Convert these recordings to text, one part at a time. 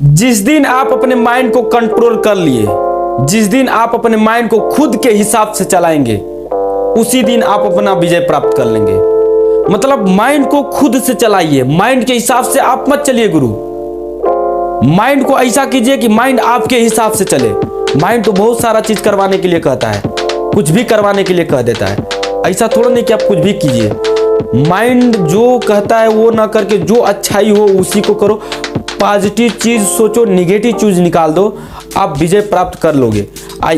जिस दिन आप अपने माइंड को कंट्रोल कर लिए, जिस दिन आप अपने माइंड को खुद के हिसाब से चलाएंगे, उसी दिन आप अपना विजय प्राप्त कर लेंगे। मतलब माइंड को खुद से चलाइए, माइंड के हिसाब से आप मत चलिए गुरु। माइंड को ऐसा कीजिए कि माइंड आपके हिसाब से चले। माइंड तो बहुत सारा चीज करवाने के लिए कहता है, कुछ भी करवाने के लिए कह देता है। ऐसा थोड़ा नहीं कि आप कुछ भी कीजिए। माइंड जो कहता है वो ना करके जो अच्छाई हो उसी को करो। पॉजिटिव चीज सोचो, निगेटिव चीज निकाल दो, आप विजय प्राप्त कर लोगे।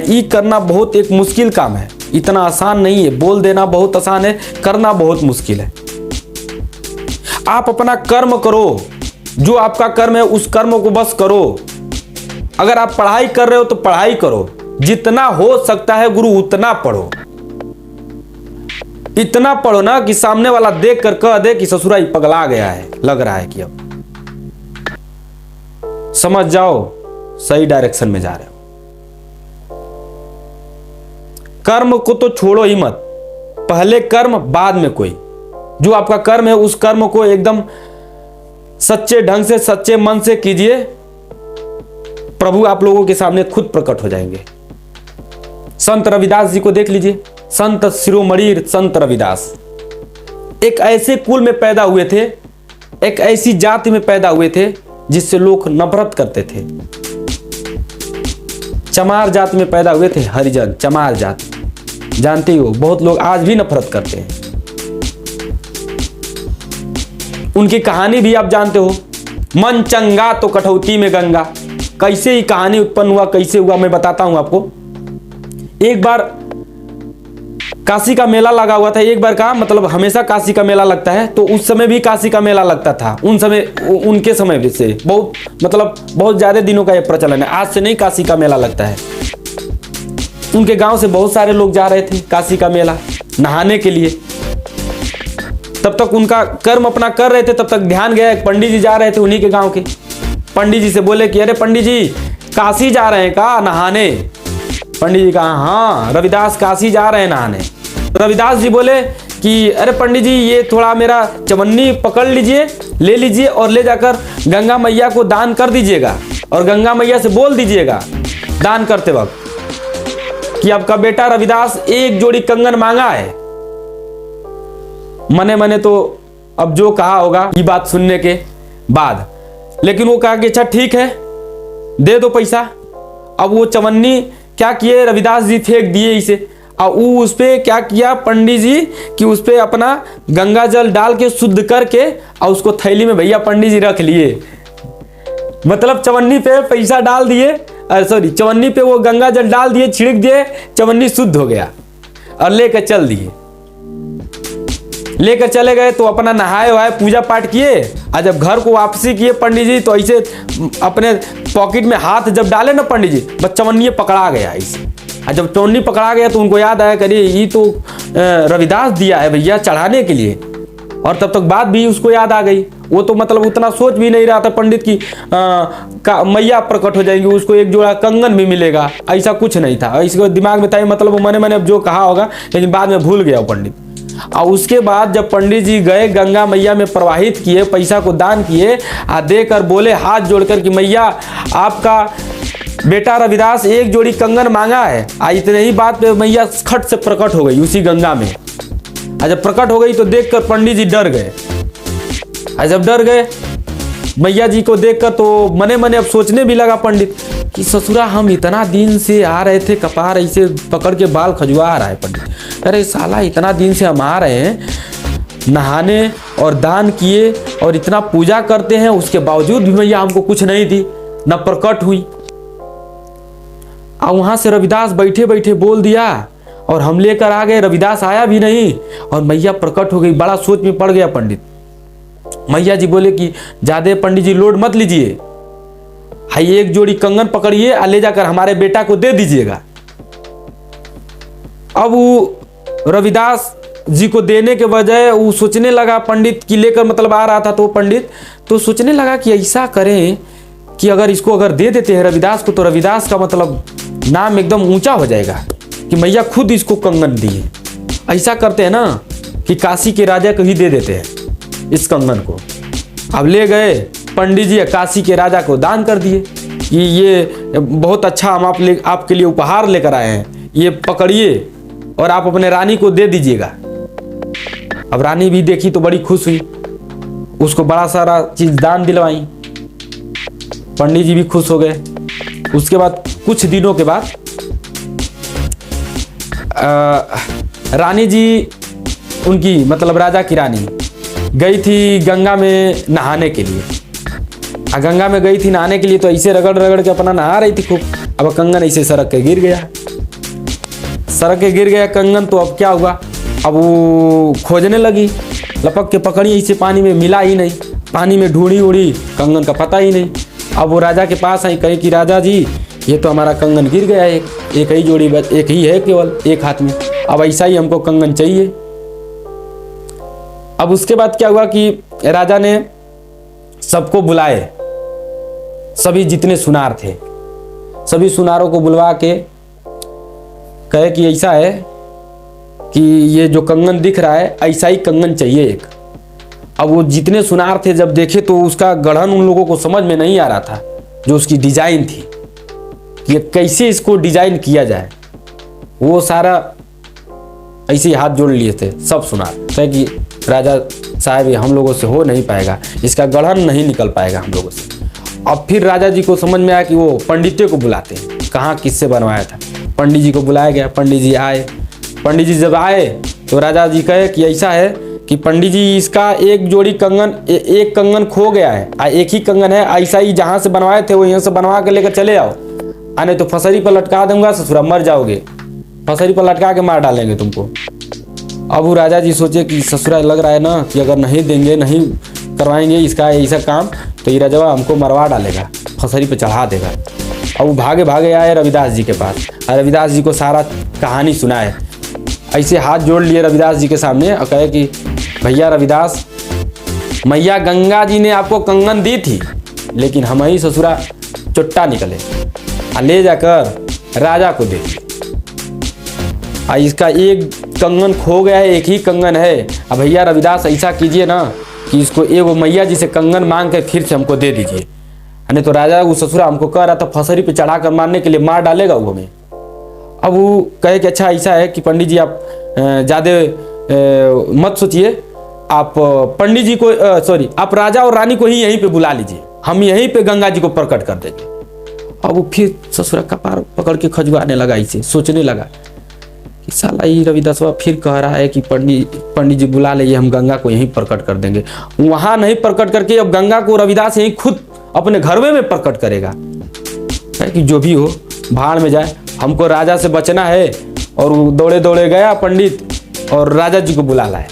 ये करना बहुत एक मुश्किल काम है, इतना आसान नहीं है। बोल देना बहुत आसान है, करना बहुत मुश्किल है। आप अपना कर्म करो, जो आपका कर्म है उस कर्म को बस करो। अगर आप पढ़ाई कर रहे हो तो पढ़ाई करो, जितना हो सकता है गुरु उतना पढ़ो। इतना पढ़ो ना कि सामने वाला देख कर कह दे कि ससुरा ही पगला गया है, लग रहा है कि अब समझ जाओ सही डायरेक्शन में जा रहे हो। कर्म को तो छोड़ो ही मत, पहले कर्म बाद में कोई। जो आपका कर्म है उस कर्म को एकदम सच्चे ढंग से, सच्चे मन से कीजिए। प्रभु आप लोगों के सामने खुद प्रकट हो जाएंगे। संत रविदास जी को देख लीजिए, संत शिरोमणि संत रविदास एक ऐसे कुल में पैदा हुए थे, एक ऐसी जाति में पैदा हुए थे जिससे लोग नफरत करते थे। चमार जाति में पैदा हुए थे, हरिजन चमार जाति, जानते ही हो, बहुत लोग आज भी नफरत करते हैं। उनकी कहानी भी आप जानते हो, मन चंगा तो कठौती में गंगा। कैसे ही कहानी उत्पन्न हुआ, कैसे हुआ मैं बताता हूं आपको। एक बार काशी का मेला लगा हुआ था। एक बार का मतलब हमेशा काशी का मेला लगता है, तो उस समय भी काशी का मेला लगता था। उन समय, उनके समय से बहुत मतलब बहुत ज्यादा दिनों का यह प्रचलन है। आज से नहीं काशी का मेला लगता है। उनके गांव से बहुत सारे लोग जा रहे थे काशी का मेला नहाने के लिए। तब तक उनका कर्म अपना कर रहे थे, तब तक ध्यान गया एक पंडित जी जा रहे थे उन्हीं के गांव के। पंडित जी से बोले कि अरे पंडित जी काशी जा रहे हैं का नहाने? पंडित जी कहा हाँ रविदास काशी जा रहे हैं नहाने। रविदास जी बोले कि अरे पंडित जी ये थोड़ा मेरा चवन्नी पकड़ लीजिए, ले लीजिए और ले जाकर गंगा मैया को दान कर दीजिएगा। और गंगा मैया से बोल दीजिएगा दान करते वक्त कि आपका बेटा रविदास एक जोड़ी कंगन मांगा है। मने मने तो अब जो कहा होगा ये बात सुनने के बाद, लेकिन वो कहा कि अच्छा ठीक है दे दो पैसा। अब वो चवन्नी क्या किए, रविदास जी फेंक दिए इसे। और वो उस पे क्या किया पंडित जी कि उस पे अपना गंगा जल डाल के शुद्ध करके और उसको थैली में भैया पंडित जी रख लिए। मतलब चवन्नी पे पैसा डाल दिए, सॉरी चवन्नी पे वो गंगा जल डाल दिए, छिड़क दिए, चवन्नी शुद्ध हो गया और लेकर चल दिए। लेकर चले गए तो अपना नहाए वहाए पूजा पाठ किए। और जब घर को वापसी किए पंडित जी तो ऐसे अपने पॉकेट में हाथ जब डाले ना पंडित जी, बस चवन्नी पकड़ा गया ऐसे। और जब चवन्नी पकड़ा गया तो उनको याद आया करिए ये तो रविदास दिया है भैया चढ़ाने के लिए। और तब तक बात भी उसको याद आ गई। वो तो मतलब उतना सोच भी नहीं रहा था पंडित की मैया प्रकट हो जाएंगी, उसको एक जोड़ा कंगन भी मिलेगा, ऐसा कुछ नहीं था। इसको दिमाग में था मतलब मने मने अब जो कहा होगा, लेकिन बाद में भूल गया वो पंडित। और उसके बाद जब पंडित जी गए गंगा मैया में प्रवाहित किए, पैसा को दान किए, देकर बोले हाथ जोड़कर कि मैया आपका बेटा रविदास एक जोड़ी कंगन मांगा है। इतने ही बात पे मैया खट से प्रकट हो गई उसी गंगा में। जब प्रकट हो गई तो देखकर पंडित जी डर गए। जब डर गए मैया जी को देखकर तो मने मने अब सोचने भी लगा पंडित कि ससुरा हम इतना दिन से आ रहे थे, कपार ऐसे पकड़ के बाल खजुआ रहा है पंडित। अरे साला इतना दिन से हम आ रहे हैं नहाने और दान किए और इतना पूजा करते हैं, उसके बावजूद भी मैया हमको कुछ नहीं दी, न प्रकट हुई। और वहां से रविदास बैठे बैठे बोल दिया और हम लेकर आ गए, रविदास आया भी नहीं और मैया प्रकट हो गई। बड़ा सोच में पड़ गया पंडित। मैया जी बोले कि ज्यादा पंडित जी लोड मत लीजिए, हाई एक जोड़ी कंगन पकड़िए और ले जाकर हमारे बेटा को दे दीजिएगा। अब वो रविदास जी को देने के बजाय वो सोचने लगा, पंडित की लेकर मतलब आ रहा था तो पंडित तो सोचने लगा कि ऐसा करें कि अगर इसको अगर दे देते हैं रविदास को तो रविदास का मतलब नाम एकदम ऊंचा हो जाएगा कि मैया खुद इसको कंगन दिए। ऐसा करते हैं ना कि काशी के राजा को ही दे देते हैं इस कंगन को। अब ले गए पंडित जी काशी के राजा को दान कर दिए कि ये बहुत अच्छा हम आपके लिए उपहार लेकर आए हैं, ये पकड़िए और आप अपने रानी को दे दीजिएगा। अब रानी भी देखी तो बड़ी खुश हुई, उसको बड़ा सारा चीज दान दिलवाई। पंडित जी भी खुश हो गए। उसके बाद कुछ दिनों के बाद रानी जी उनकी मतलब राजा की रानी गई थी गंगा में नहाने के लिए। गंगा में गई थी नहाने के लिए तो ऐसे रगड़ रगड़ के अपना नहा रही थी खूब। अब कंगन ऐसे सड़क के गिर गया, सड़क के गिर गया कंगन। तो अब क्या हुआ, अब वो खोजने लगी, लपक के पकड़ी, ऐसे पानी में मिला ही नहीं, पानी में ढूंढी उड़ी, कंगन का पता ही नहीं। अब वो राजा के पास आई, कही कि राजा जी ये तो हमारा कंगन गिर गया है, एक ही जोड़ी एक ही है केवल एक हाथ में, अब ऐसा ही हमको कंगन चाहिए। अब उसके बाद क्या हुआ कि राजा ने सबको बुलाए, सभी जितने सुनार थे सभी सुनारों को बुलवा के कहे कि ऐसा है कि ये जो कंगन दिख रहा है ऐसा ही कंगन चाहिए एक। अब वो जितने सुनार थे जब देखे तो उसका गढ़न उन लोगों को समझ में नहीं आ रहा था, जो उसकी डिजाइन थी कि कैसे इसको डिजाइन किया जाए। वो सारा ऐसे ही हाथ जोड़ लिए थे सब सुनार, कहे कि राजा साहब ये हम लोगों से हो नहीं पाएगा, इसका गढ़न नहीं निकल पाएगा हम लोगों से। अब फिर राजा जी को समझ में आया कि वो पंडितों को बुलाते हैं, कहाँ किससे बनवाया था। पंडित जी को बुलाया गया, पंडित जी आए। पंडित जी जब आए तो राजा जी कहे कि ऐसा है कि पंडित जी इसका एक जोड़ी कंगन एक कंगन खो गया है, एक ही कंगन है, ऐसा ही जहाँ से बनवाए थे वो यहाँ से बनवा के लेकर चले आओ, नहीं तो फसरी पर लटका दूंगा, ससुरा मर जाओगे, फसरी पर लटका के मार डालेंगे तुमको। अब वो राजा जी सोचे कि ससुरा लग रहा है ना कि अगर नहीं देंगे, नहीं करवाएंगे इसका ऐसा काम तो ये राजा हमको मरवा डालेगा, फसरी पे चढ़ा देगा। अब वो भागे भागे आए रविदास जी के पास, और रविदास जी को सारा कहानी सुनाए। ऐसे हाथ जोड़ लिए रविदास जी के सामने और कहे कि भैया रविदास, मैया गंगा जी ने आपको कंगन दी थी, लेकिन हम ही ससुरा चुट्टा निकले, ले जाकर राजा को दे दिए। इसका एक कंगन खो गया है, एक ही कंगन है। अब भैया रविदास ऐसा कीजिए ना कि इसको एगो मैया जी से कंगन मांग कर फिर से हमको दे दीजिए, नहीं तो राजा वो ससुरा हमको कह रहा था फसरी पे चढ़ा कर मारने के लिए, मार डालेगा वो हमें। अब वो कहे कि अच्छा ऐसा है कि पंडित जी आप ज़्यादा मत सोचिए, आप पंडित जी को सॉरी आप राजा और रानी को ही यहीं पे बुला लीजिए, हम यहीं पे गंगा जी को प्रकट कर देंगे। अब वो फिर ससुरा कपार पकड़ के खजुआने लगा, इसे सोचने लगा कि साला ये रविदासवा फिर कह रहा है कि पंडित जी बुला ले, हम गंगा को यहीं प्रकट कर देंगे। वहां नहीं प्रकट करके अब गंगा को रविदास यहीं खुद अपने घर में प्रकट करेगा। कि जो भी हो भाड़ में जाए, हमको राजा से बचना है। और वो दौड़े दौड़े गया पंडित और राजा जी को बुला लाए,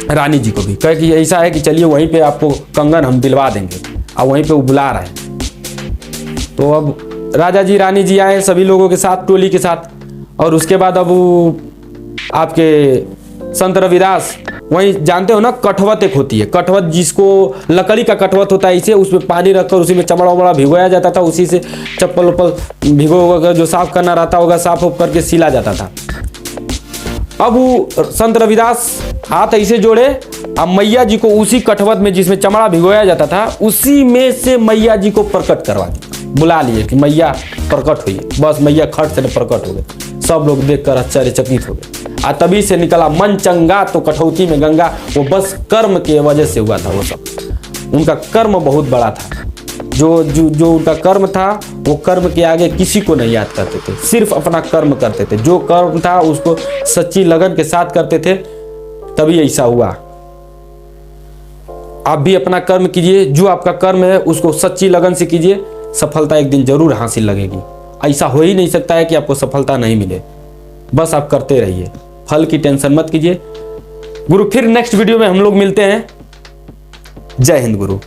रानी जी को भी कहे कि ऐसा है कि चलिए वहीं पे आपको कंगन हम दिलवा देंगे। अब वहीं पे वो बुला रहे हैं। तो अब राजा जी रानी जी आए सभी लोगों के साथ, टोली के साथ। और उसके बाद अब आपके संत रविदास, वही जानते हो ना कठवत एक होती है, कठवत जिसको लकड़ी का कठवत होता है, इसे उसमें पानी रखकर उसी में चमड़ा वमड़ा भिगोया जाता था, उसी से चप्पल वप्पल भिगो जो साफ करना रहता होगा साफ उफ करके सिला जाता था। अब वो संत रविदास हाथ ऐसे जोड़े, अब मैया जी को उसी कठवत में जिसमें चमड़ा भिगोया जाता था उसी में से मैया जी को प्रकट करवा दिया, बुला लिए कि मैया प्रकट हुई। बस मैया खट से प्रकट हो गए। सब लोग देखकर आश्चर्यचकित हो गए। तभी से निकला मन चंगा तो कठौती में गंगा। वो बस कर्म के वजह से हुआ था, वो सब उनका कर्म बहुत बड़ा था। जो उनका कर्म था वो कर्म के आगे किसी को नहीं याद करते थे, सिर्फ अपना कर्म करते थे। जो कर्म था उसको सच्ची लगन के साथ करते थे, तभी ऐसा हुआ। आप भी अपना कर्म कीजिए, जो आपका कर्म है उसको सच्ची लगन से कीजिए, सफलता एक दिन जरूर हासिल लगेगी। ऐसा हो ही नहीं सकता है कि आपको सफलता नहीं मिले, बस आप करते रहिए, फल की टेंशन मत कीजिए। गुरु फिर नेक्स्ट वीडियो में हम लोग मिलते हैं। जय हिंद गुरु।